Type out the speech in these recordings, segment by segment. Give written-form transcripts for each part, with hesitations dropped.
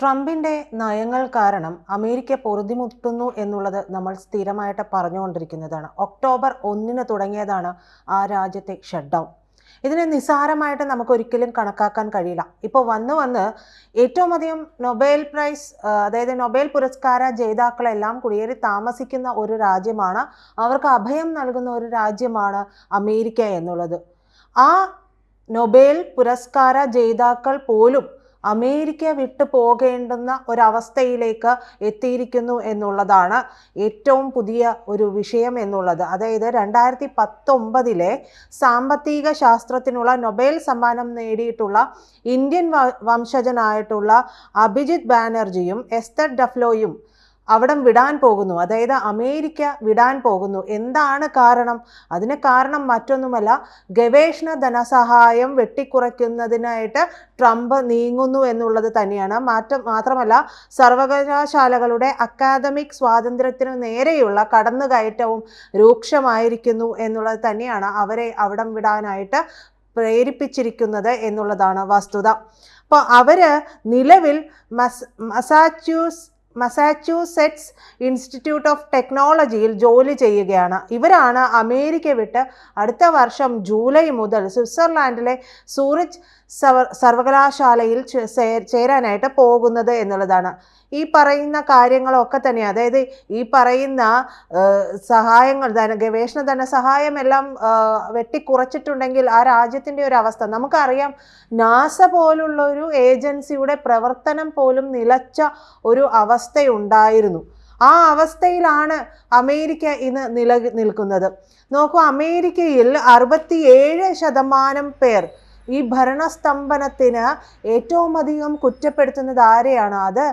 ട്രംപിന്റെ നയങ്ങൾ കാരണം അമേരിക്ക പൊറുതിമുട്ടുന്നു എന്നുള്ളത് നമ്മൾ സ്ഥിരമായിട്ട് പറഞ്ഞുകൊണ്ടിരിക്കുന്നതാണ്. ഒക്ടോബർ 1 തുടങ്ങിയതാണ് ആ രാജ്യത്തെ ഷട്ട് ഡൗൺ. ഇതിനെ നിസ്സാരമായിട്ട് നമുക്കൊരിക്കലും കണക്കാക്കാൻ കഴിയില്ല. ഇപ്പോൾ വന്ന് ഏറ്റവും അധികം നൊബേൽ പ്രൈസ് അതായത് നൊബേൽ പുരസ്കാര ജേതാക്കളെല്ലാം കുടിയേറി താമസിക്കുന്ന ഒരു രാജ്യമാണ്, അവർക്ക് അഭയം നൽകുന്ന ഒരു രാജ്യമാണ് അമേരിക്ക എന്നുള്ളത്. ആ നൊബേൽ പുരസ്കാര ജേതാക്കൾ പോലും അമേരിക്ക വിട്ടു പോകേണ്ടുന്ന ഒരവസ്ഥയിലേക്ക് എത്തിയിരിക്കുന്നു എന്നുള്ളതാണ് ഏറ്റവും പുതിയ ഒരു വിഷയം എന്നുള്ളത്. അതായത് 2019 സാമ്പത്തിക ശാസ്ത്രത്തിനുള്ള നൊബേൽ സമ്മാനം നേടിയിട്ടുള്ള ഇന്ത്യൻ വംശജനായിട്ടുള്ള അഭിജിത്ത് ബാനർജിയും എസ്തർ ഡഫ്ലോയും അവിടം വിടാൻ പോകുന്നു. അതായത് അമേരിക്ക വിടാൻ പോകുന്നു. എന്താണ് കാരണം? അതിന് കാരണം മറ്റൊന്നുമല്ല, ഗവേഷണ ധനസഹായം വെട്ടിക്കുറയ്ക്കുന്നതിനായിട്ട് ട്രംപ് നീങ്ങുന്നു എന്നുള്ളത് തന്നെയാണ്. മാത്രമല്ല സർവകലാശാലകളുടെ അക്കാദമിക് സ്വാതന്ത്ര്യത്തിനു നേരെയുള്ള കടന്നുകയറ്റവും രൂക്ഷമായിരിക്കുന്നു എന്നുള്ളത് തന്നെയാണ് അവരെ അവിടം വിടാനായിട്ട് പ്രേരിപ്പിച്ചിരിക്കുന്നത് എന്നുള്ളതാണ് വസ്തുത. അപ്പോൾ അവര് നിലവിൽ മസാച്യൂസെറ്റ്സ് ഇൻസ്റ്റിറ്റ്യൂട്ട് ഓഫ് ടെക്നോളജിയിൽ ജോലി ചെയ്യുകയാണ്. ഇവരാണ് അമേരിക്ക വിട്ട് അടുത്ത വർഷം ജൂലൈ മുതൽ സ്വിറ്റ്സർലാൻഡിലെ സൂറിച്ച് സർവകലാശാലയിൽ ചേരാനായിട്ട് പോകുന്നത് എന്നുള്ളതാണ്. ഈ പറയുന്ന കാര്യങ്ങളൊക്കെ തന്നെ, അതായത് ഈ പറയുന്ന സഹായങ്ങൾ, ഗവേഷണ ധനസഹായം എല്ലാം വെട്ടിക്കുറച്ചിട്ടുണ്ടെങ്കിൽ ആ രാജ്യത്തിൻ്റെ ഒരു അവസ്ഥ നമുക്കറിയാം. നാസ പോലുള്ള ഒരു ഏജൻസിയുടെ പ്രവർത്തനം പോലും നിലച്ച ഒരു അവസ്ഥയുണ്ടായിരുന്നു. ആ അവസ്ഥയിലാണ് അമേരിക്ക ഇന്ന് നിൽക്കുന്നത്. നോക്കൂ, അമേരിക്കയിൽ 67% പേർ ഈ ഭരണസ്തംഭനത്തിന് ഏറ്റവും അധികം കുറ്റപ്പെടുത്തുന്നത് ആരെയാണ്? അത്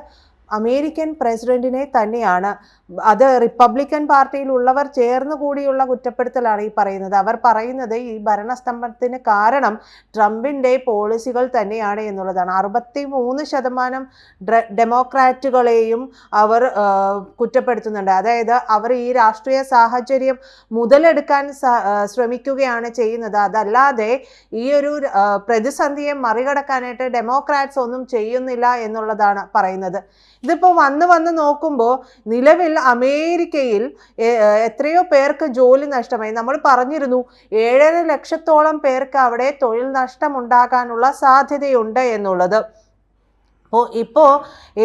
അമേരിക്കൻ പ്രസിഡന്റിനെ തന്നെയാണ്. അത് റിപ്പബ്ലിക്കൻ പാർട്ടിയിലുള്ളവർ ചേർന്ന് കൂടിയുള്ള കുറ്റപ്പെടുത്തലാണ് ഈ പറയുന്നത്. അവർ പറയുന്നത് ഈ ഭരണസ്തംഭനത്തിന് കാരണം ട്രംപിൻ്റെ പോളിസികൾ തന്നെയാണ് എന്നുള്ളതാണ്. 63% ഡെമോക്രാറ്റുകളെയും അവർ കുറ്റപ്പെടുത്തുന്നുണ്ട്. അതായത് അവർ ഈ രാഷ്ട്രീയ സാഹചര്യം മുതലെടുക്കാൻ ശ്രമിക്കുകയാണ് ചെയ്യുന്നത്. അതല്ലാതെ ഈ ഒരു പ്രതിസന്ധിയെ മറികടക്കാനായിട്ട് ഡെമോക്രാറ്റ്സ് ഒന്നും ചെയ്യുന്നില്ല എന്നുള്ളതാണ് പറയുന്നത്. ഇതിപ്പോൾ വന്ന് നോക്കുമ്പോൾ നിലവിൽ അമേരിക്കയിൽ എത്രയോ പേർക്ക് ജോലി നഷ്ടമായി. നമ്മൾ പറഞ്ഞിരുന്നു 7.5 ലക്ഷത്തോളം പേർക്ക് അവിടെ തൊഴിൽ നഷ്ടം ഉണ്ടാകാനുള്ള സാധ്യതയുണ്ട് എന്നുള്ളത്. ഇപ്പോൾ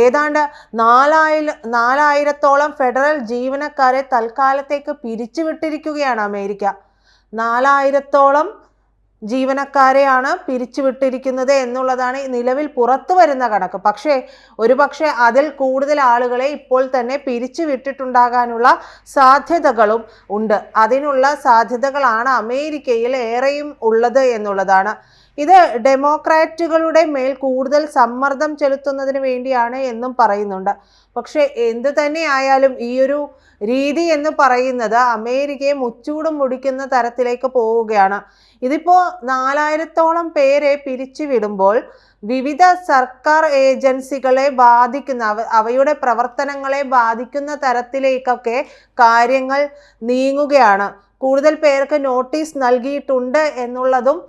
ഏതാണ്ട് 4000-ഓളം ഫെഡറൽ ജീവനക്കാരെ തൽക്കാലത്തേക്ക് പിരിച്ചുവിട്ടിരിക്കുകയാണ് അമേരിക്ക. 4000-ഓളം ജീവനക്കാരെയാണ് പിരിച്ചുവിട്ടിരിക്കുന്നത് എന്നുള്ളതാണ് നിലവിൽ പുറത്തു വരുന്ന കണക്ക്. ഒരുപക്ഷെ അതിൽ കൂടുതൽ ആളുകളെ ഇപ്പോൾ തന്നെ പിരിച്ചുവിട്ടിട്ടുണ്ടാകാനുള്ള സാധ്യതകളും ഉണ്ട്. അതിനുള്ള സാധ്യതകളാണ് അമേരിക്കയിൽ ഏറെയും ഉള്ളത് എന്നുള്ളതാണ്. ഇത് ഡെമോക്രാറ്റുകളുടെ മേൽ കൂടുതൽ സമ്മർദ്ദം ചെലുത്തുന്നതിന് വേണ്ടിയാണ് എന്നും പറയുന്നുണ്ട്. പക്ഷെ എന്തു തന്നെ ആയാലും ഈ ഒരു രീതി എന്ന് പറയുന്നത് അമേരിക്കയെ മുച്ചൂടും മുടിക്കുന്ന തരത്തിലേക്ക് പോവുകയാണ്. ഇതിപ്പോൾ 4000-ഓളം പേരെ പിരിച്ചുവിടുമ്പോൾ വിവിധ സർക്കാർ ഏജൻസികളെ ബാധിക്കുന്ന, അവയുടെ പ്രവർത്തനങ്ങളെ ബാധിക്കുന്ന തരത്തിലേക്കൊക്കെ കാര്യങ്ങൾ നീങ്ങുകയാണ്. കൂടുതൽ പേർക്ക് നോട്ടീസ് നൽകിയിട്ടുണ്ട് എന്നുള്ളതും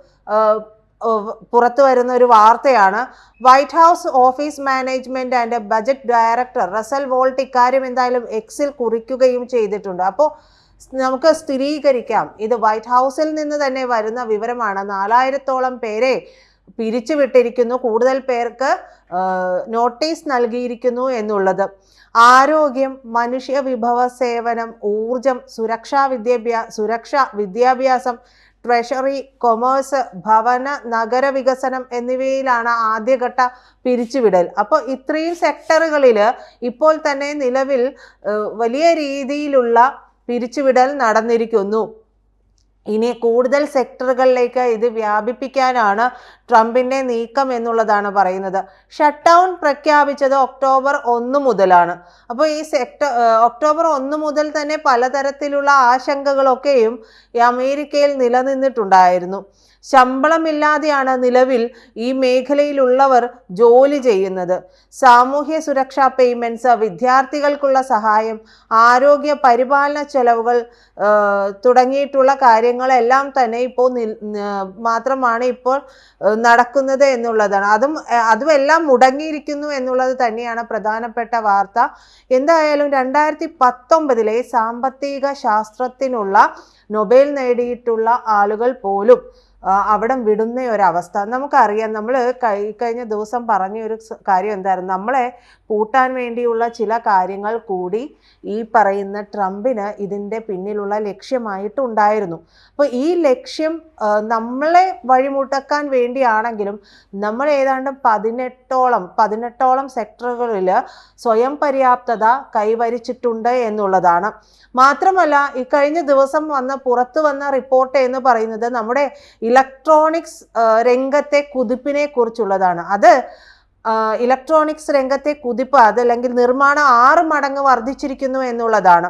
പുറത്തു വരുന്ന ഒരു വാർത്തയാണ്. White House office management and budget director Russell Vought ഇക്കാര്യം എന്തായാലും എക്സിൽ കുറിക്കുകയും ചെയ്തിട്ടുണ്ട്. അപ്പോൾ നമുക്ക് സ്ഥിരീകരിക്കാം, ഇത് വൈറ്റ് ഹൗസിൽ നിന്ന് തന്നെ വരുന്ന വിവരമാണ്. 4000-ഓളം പേരെ പിരിച്ചുവിട്ടിരിക്കുന്നു, കൂടുതൽ പേർക്ക് നോട്ടീസ് നൽകിയിരിക്കുന്നു എന്നുള്ളത്. ആരോഗ്യം, മനുഷ്യ വിഭവ സേവനം, ഊർജം, സുരക്ഷ, വിദ്യാഭ്യാസം, ട്രഷറി, കൊമേഴ്സ്, ഭവന, നഗരവികസനം എന്നിവയിലാണ് ആദ്യഘട്ട പിരിച്ചുവിടൽ. അപ്പോൾ ഇത്രയും സെക്ടറുകളിൽ ഇപ്പോൾ തന്നെ നിലവിൽ വലിയ രീതിയിലുള്ള പിരിച്ചുവിടൽ നടന്നിരിക്കുന്നു. ഇനി കൂടുതൽ സെക്ടറുകളിലേക്ക് ഇത് വ്യാപിപ്പിക്കാനാണ് ട്രംപിൻ്റെ നീക്കം എന്നുള്ളതാണ് പറയുന്നത്. ഷട്ട് ഡൗൺ പ്രഖ്യാപിച്ചത് ഒക്ടോബർ 1 മുതലാണ്. അപ്പോൾ ഈ ഒക്ടോബർ 1 മുതൽ തന്നെ പലതരത്തിലുള്ള ആശങ്കകളൊക്കെയും ഈ അമേരിക്കയിൽ നിലനിന്നിട്ടുണ്ടായിരുന്നു. ശമ്പളമില്ലാതെയാണ് നിലവിൽ ഈ മേഖലയിലുള്ളവർ ജോലി ചെയ്യുന്നത്. സാമൂഹ്യ സുരക്ഷാ പേയ്മെന്റ്സ്, വിദ്യാർത്ഥികൾക്കുള്ള സഹായം, ആരോഗ്യ പരിപാലന ചെലവുകൾ തുടങ്ങിയിട്ടുള്ള കാര്യങ്ങളെല്ലാം തന്നെ ഇപ്പോൾ മാത്രമാണ് ഇപ്പോൾ നടക്കുന്നത് എന്നുള്ളതാണ്. അതുമെല്ലാം മുടങ്ങിയിരിക്കുന്നു എന്നുള്ളത് തന്നെയാണ് പ്രധാനപ്പെട്ട വാർത്ത. എന്തായാലും 2019 സാമ്പത്തിക ശാസ്ത്രത്തിനുള്ള നൊബേൽ നേടിയിട്ടുള്ള ആളുകൾ പോലും അവിടം വിടുന്ന ഒരവസ്ഥ നമുക്കറിയാം. നമ്മൾ കഴിഞ്ഞ ദിവസം പറഞ്ഞൊരു കാര്യം എന്തായിരുന്നു, നമ്മളെ പൂട്ടാൻ വേണ്ടിയുള്ള ചില കാര്യങ്ങൾ കൂടി ഈ പറയുന്ന ട്രംപിന് ഇതിൻ്റെ പിന്നിലുള്ള ലക്ഷ്യമായിട്ടുണ്ടായിരുന്നു. അപ്പോൾ ഈ ലക്ഷ്യം നമ്മളെ വഴിമുട്ടക്കാൻ വേണ്ടിയാണെങ്കിലും നമ്മൾ ഏതാണ്ട് 18ഓളം സെക്ടറുകളിൽ സ്വയം പര്യാപ്തത കൈവരിച്ചിട്ടുണ്ട് എന്നുള്ളതാണ്. മാത്രമല്ല, ഈ കഴിഞ്ഞ ദിവസം പുറത്തു വന്ന റിപ്പോർട്ട് എന്ന് പറയുന്നത് നമ്മുടെ ഇലക്ട്രോണിക്സ് രംഗത്തെ കുതിപ്പിനെ കുറിച്ചുള്ളതാണ്. അത് ഇലക്ട്രോണിക്സ് രംഗത്തെ കുതിപ്പ് അതല്ലെങ്കിൽ നിർമ്മാണം 6 മടങ്ങ് വർദ്ധിച്ചിരിക്കുന്നു എന്നുള്ളതാണ്.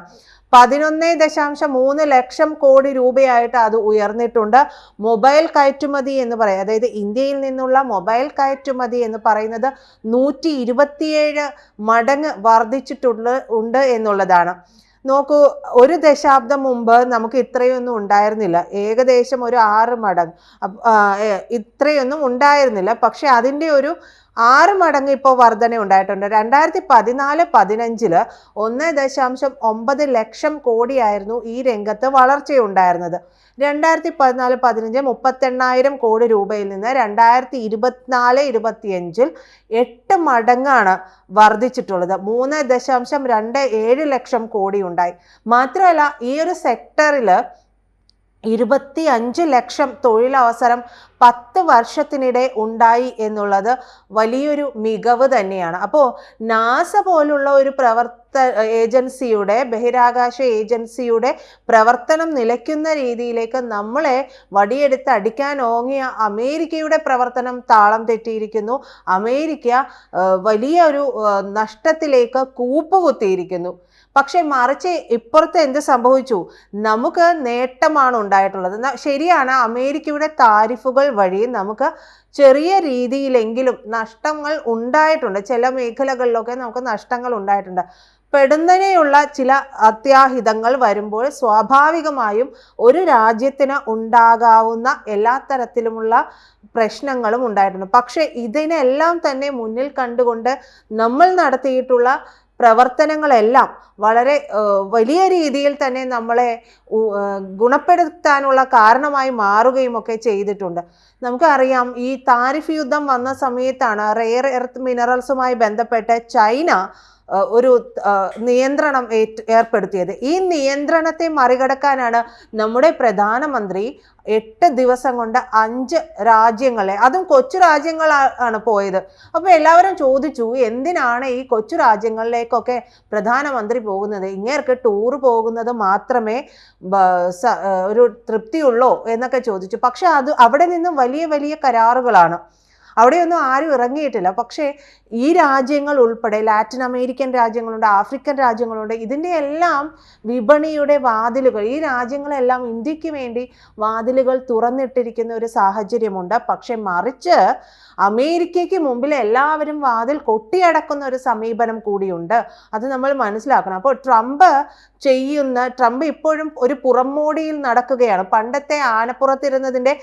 11.3 ലക്ഷം കോടി രൂപയായിട്ട് അത് ഉയർന്നിട്ടുണ്ട്. മൊബൈൽ കയറ്റുമതി എന്ന് പറയുന്നത്, അതായത് ഇന്ത്യയിൽ നിന്നുള്ള മൊബൈൽ കയറ്റുമതി എന്ന് പറയുന്നത് 127 മടങ്ങ് വർദ്ധിച്ചിട്ടുണ്ട് എന്നുള്ളതാണ്. നോക്കൂ, ഒരു ദശാബ്ദം മുമ്പ് നമുക്ക് ഇത്രയൊന്നും ഉണ്ടായിരുന്നില്ല. ഏകദേശം ഒരു 6 മടങ്ങ് ഇത്രയൊന്നും ഉണ്ടായിരുന്നില്ല. പക്ഷെ അതിൻ്റെ ഒരു 6 മടങ്ങ് ഇപ്പോൾ വർധന ഉണ്ടായിട്ടുണ്ട്. 2014-15 1.9 ലക്ഷം കോടിയായിരുന്നു ഈ രംഗത്ത് വളർച്ചയുണ്ടായിരുന്നത്. 2014-15 38,000 കോടി രൂപയിൽ നിന്ന് 2024-25 8 മടങ്ങാണ് വർദ്ധിച്ചിട്ടുള്ളത്. 3.27 ലക്ഷം കോടി ഉണ്ടായി. മാത്രമല്ല, ഈ ഒരു സെക്ടറിൽ 25 ലക്ഷം തൊഴിലവസരം 10 വർഷത്തിനിടെ ഉണ്ടായി എന്നുള്ളത് വലിയൊരു മികവ് തന്നെയാണ്. അപ്പോൾ നാസ പോലുള്ള ഒരു ഏജൻസിയുടെ, ബഹിരാകാശ ഏജൻസിയുടെ പ്രവർത്തനം നിലയ്ക്കുന്ന രീതിയിലേക്ക് നമ്മളെ വടിയെടുത്ത് അടിക്കാൻ ഓങ്ങിയ അമേരിക്കയുടെ പ്രവർത്തനം താളം തെറ്റിയിരിക്കുന്നു. അമേരിക്ക വലിയ ഒരു നഷ്ടത്തിലേക്ക് കൂപ്പുകുത്തിയിരിക്കുന്നു. പക്ഷെ മറിച്ച് ഇപ്പുറത്ത് എന്ത് സംഭവിച്ചു? നമുക്ക് നേട്ടമാണ് ഉണ്ടായിട്ടുള്ളത്. ശരിയാണ്, അമേരിക്കയുടെ താരിഫുകൾ വഴി നമുക്ക് ചെറിയ രീതിയിലെങ്കിലും നഷ്ടങ്ങൾ ഉണ്ടായിട്ടുണ്ട്. ചില മേഖലകളിലൊക്കെ നമുക്ക് നഷ്ടങ്ങൾ ഉണ്ടായിട്ടുണ്ട്. പെടുന്നതിനെയുള്ള ചില അത്യാഹിതങ്ങൾ വരുമ്പോൾ സ്വാഭാവികമായും ഒരു രാജ്യത്തിന് ഉണ്ടാകാവുന്ന എല്ലാ തരത്തിലുമുള്ള പ്രശ്നങ്ങളും ഉണ്ടായിട്ടുണ്ട്. പക്ഷെ ഇതിനെല്ലാം തന്നെ മുന്നിൽ കണ്ടുകൊണ്ട് നമ്മൾ നടത്തിയിട്ടുള്ള പ്രവർത്തനങ്ങളെല്ലാം വളരെ വലിയ രീതിയിൽ തന്നെ നമ്മളെ ഗുണപ്പെടുത്താനുള്ള കാരണമായി മാറുകയും ഒക്കെ ചെയ്തിട്ടുണ്ട്. നമുക്കറിയാം, ഈ താരിഫ് യുദ്ധം വന്ന സമയത്താണ് റെയർ എർത്ത് മിനറൽസുമായി ബന്ധപ്പെട്ട് ചൈന ഒരു നിയന്ത്രണം ഏർപ്പെടുത്തിയത്. ഈ നിയന്ത്രണത്തെ മറികടക്കാനാണ് നമ്മുടെ പ്രധാനമന്ത്രി 8 ദിവസം കൊണ്ട് 5 രാജ്യങ്ങളെ, അതും കൊച്ചു രാജ്യങ്ങളാണ് പോയത്. അപ്പോൾ എല്ലാവരും ചോദിച്ചു, എന്തിനാണ് ഈ കൊച്ചു രാജ്യങ്ങളിലേക്കൊക്കെ പ്രധാനമന്ത്രി പോകുന്നത്? ഇങ്ങേർക്ക് ടൂർ പോകുന്നത് മാത്രമേ ഒരു തൃപ്തിയുള്ളൂ എന്നൊക്കെ ചോദിച്ചു. പക്ഷെ അവിടെ നിന്നും വലിയ വലിയ കരാറുകളാണ്. അവിടെയൊന്നും ആരും ഇറങ്ങിയിട്ടില്ല. പക്ഷേ ഈ രാജ്യങ്ങൾ ഉൾപ്പെടെ ലാറ്റിൻ അമേരിക്കൻ രാജ്യങ്ങളുണ്ട്, ആഫ്രിക്കൻ രാജ്യങ്ങളുണ്ട്. ഇതിൻ്റെ എല്ലാം വിപണിയുടെ വാതിലുകൾ, ഈ രാജ്യങ്ങളെല്ലാം ഇന്ത്യക്ക് വേണ്ടി വാതിലുകൾ തുറന്നിട്ടിരിക്കുന്ന ഒരു സാഹചര്യമുണ്ട്. പക്ഷെ മറിച്ച് അമേരിക്കയ്ക്ക് മുമ്പിൽ എല്ലാവരും വാതിൽ കൊട്ടിയടക്കുന്ന ഒരു സമീപനം കൂടിയുണ്ട്. അത് നമ്മൾ മനസ്സിലാക്കണം. അപ്പോൾ ട്രംപ് ഇപ്പോഴും ഒരു പുറംമോടിയിൽ നടക്കുകയാണ്. പണ്ടത്തെ ആനപ്പുറത്തിരുന്നതിൻ്റെ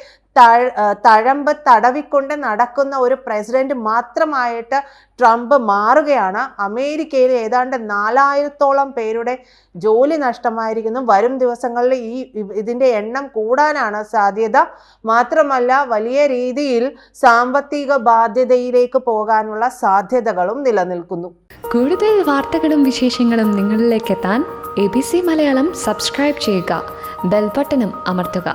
തഴമ്പ് തടവിക്കൊണ്ട് നടക്കുന്ന ഒരു പ്രസിഡന്റ് മാത്രമായിട്ട് ട്രംപ് മാറുകയാണ്. അമേരിക്കയിൽ ഏതാണ്ട് 4000-ഓളം പേരുടെ ജോലി നഷ്ടമായിരിക്കുന്നു. വരും ദിവസങ്ങളിൽ ഇതിൻ്റെ എണ്ണം കൂടാനാണ് സാധ്യത. മാത്രമല്ല, വലിയ രീതിയിൽ സാമ്പത്തിക ബാധ്യതയിലേക്ക് പോകാനുള്ള സാധ്യതകളും നിലനിൽക്കുന്നു. കൂടുതൽ വാർത്തകളും വിശേഷങ്ങളും നിങ്ങളിലേക്ക് എത്താൻ ABC മലയാളം സബ്സ്ക്രൈബ് ചെയ്യുക, ബെൽ ബട്ടണും അമർത്തുക.